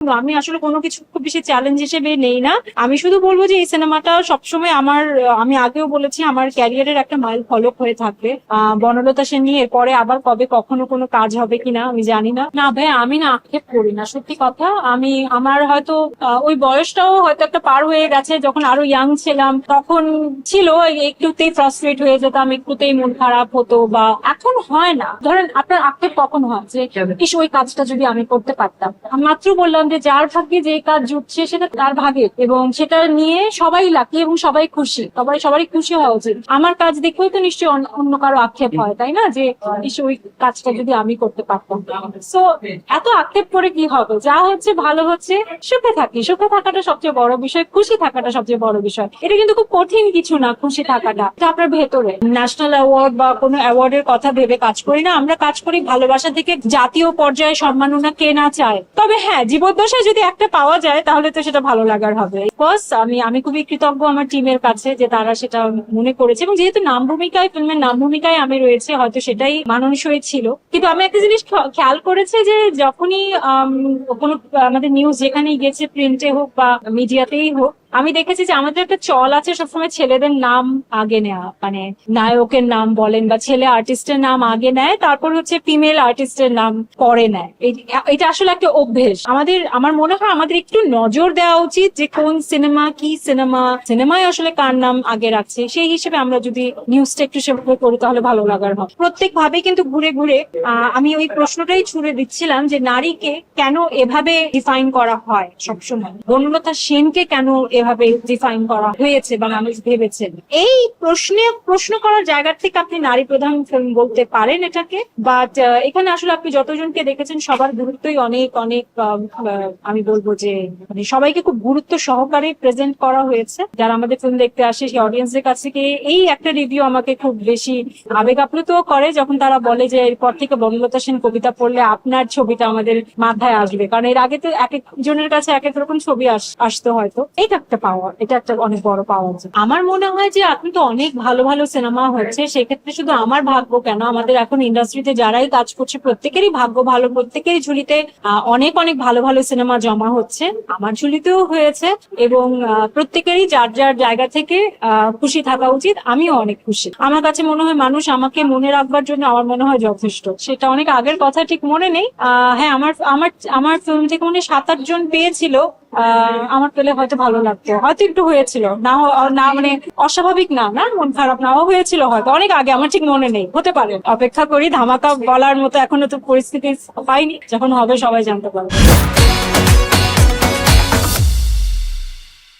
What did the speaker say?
আমি আসলে কোনো কিছু খুব বেশি চ্যালেঞ্জ হিসেবে নেই না। আমি শুধু বলবো যে এই সিনেমাটা সবসময় আমি আগেও বলেছি আমার ক্যারিয়ারের একটা মাইল ফলক হয়ে থাকবে। বনলতা সেন নিয়ে এরপরে আবার কবে কখনো কোনো কাজ হবে কিনা আমি জানি না। না ভাই, আমি না আক্ষেপ করি না, সত্যি কথা। আমার হয়তো ওই বয়সটাও হয়তো একটা পার হয়ে গেছে, যখন আরো ইয়াং ছিলাম তখন ছিল একটুতেই ফ্রাস্ট্রেট হয়ে যেতাম, একটুতেই মন খারাপ হতো, বা এখন হয় না। ধরেন আপনার আক্ষেপ কখন হয় যে ইস ওই কাজটা যদি আমি করতে পারতাম। আমি মাত্র বললাম যে যার ভাগ্যে যে কাজ জুটছে সেটা তার ভাগে, এবং সেটা নিয়ে সবাই লাকি এবং সবাই খুশি, সবারই খুশি হওয়া উচিত। আমার কাজ দেখেও তো নিশ্চয়ই অন্য কারো আক্ষেপ হয়, তাই না? যে ইস ওই কাজটা যদি আমি করতে পারতাম। সো এত আক্ষেপ করে কি হবে, যা হচ্ছে ভালো হচ্ছে, সুখে থাকি। সুখে থাকাটা সবচেয়ে বড় বিষয়, খুশি থাকাটা সবচেয়ে বড় বিষয়। এটা কিন্তু খুব কঠিন কিছু না, খুশি থাকাটা। এটা আপনার ভেতরে। ন্যাশনাল অ্যাওয়ার্ড বা কোনো অ্যাওয়ার্ডের কথা ভেবে কাজ করি না, আমরা কাজ করি ভালোবাসা থেকে। জাতীয় পর্যায়ে সম্মাননা কে না চায়? তবে হ্যাঁ, জীবদ্দশায় যদি একটা পাওয়া যায় তাহলে তো সেটা ভালো লাগার হবে। আমি খুবই কৃতজ্ঞ আমার টিমের কাছে যে তারা সেটা মনে করেছে, এবং যেহেতু ফিল্মের নাম ভূমিকায় আমি রয়েছে, হয়তো সেটাই মানানসই ছিল। কিন্তু আমি একটা জিনিস খেয়াল করেছি যে যখনই কোনো আমাদের নিউজ যেখানেই গেছে, প্রিন্টে হোক বা মিডিয়াতেই হোক, আমি দেখেছি যে আমাদের একটা চল আছে সবসময় ছেলেদের নাম আগে নেওয়া, মানে নায়কের নাম বলেন বা ছেলে আর্টিস্টের নাম আগে নেয়, তারপর হচ্ছে ফিমেল আর্টিস্টের নাম পরে নেয়। এটা আসলে একটা অভ্যেস আমাদের। আমার মনে হয় আমাদের একটু নজর দেওয়া উচিত যে কোন সিনেমা, কি সিনেমায় আসলে কার নাম আগে রাখছে, সেই হিসেবে আমরা যদি নিউজটা একটু সেভাবে করি তাহলে ভালো লাগার হবে। প্রত্যেক ভাবে কিন্তু ঘুরে ঘুরে আমি ওই প্রশ্নটাই ছুড়ে দিচ্ছিলাম যে নারীকে কেন এভাবে ডিফাইন করা হয় সবসময়, বনলতা সেনকে কেন এভাবে ডিফাইন করা হয়েছে বা মানুষ ভেবেছেন। এই প্রশ্ন করার জায়গা থেকে আপনি নারী প্রধান ফিল্ম বলতে পারেন এটাকে, বাট এখানে আসলে আপনি যতজনকে দেখেছেন সবার গুরুত্বই অনেক অনেক আমি বলবো যে মানে সবাইকে খুব গুরুত্ব সহকারে প্রেজেন্ট করা হয়েছে। যারা আমাদের ফিল্ম দেখতে আসে সেই অডিয়েন্সের কাছ থেকে এই একটা রিভিউ আমাকে খুব বেশি আবেগ আপ্লুত করে, যখন তারা বলে যে এরপর থেকে বনলতা সেন কবিতা পড়লে আপনার ছবিটা আমাদের মাথায় আসবে। কারণ এর আগে তো এক একজনের কাছে এক এক রকম ছবি আসতো, হয়তো এটা একটা পাওয়া, এটা একটা অনেক বড় পাওয়া। আমার মনে হয় যে আপনি তো অনেক ভালো ভালো সিনেমা হচ্ছে, সেক্ষেত্রে শুধু আমার ভাগ্য কেন, আমাদের এখন ইন্ডাস্ট্রিতে যারাই কাজ করছে প্রত্যেকেরই ভাগ্য ভালো, প্রত্যেকেরই ঝুলিতে অনেক অনেক ভালো ভালো সিনেমা জমা হচ্ছে। আমার ঝুলিতেও হয়েছে, এবং প্রত্যেকেরই যার যার জায়গা থেকে খুশি থাকা উচিত। আমিও অনেক খুশি। আমার কাছে মনে হয় মানুষ আমাকে মনে রাখবার জন্য আমার মনে হয় যথেষ্ট। সেটা অনেক আগের কথা, ঠিক মনে নেই। হ্যাঁ, আমার আমার আমার ফিল্ম থেকে মনে 7-8 জন পেয়েছিল। আমার পেলে হয়তো ভালো লাগতো, হয়তো একটু হয়েছিল না, না মানে অস্বাভাবিক না, না মন খারাপ নাও হয়েছিল, হয়তো অনেক আগে, আমার ঠিক মনে নেই, হতে পারে। অপেক্ষা করি, ধামাকা বলার মতো এখনো তো পরিস্থিতি পাইনি, যখন হবে সবাই জানতে পারবে।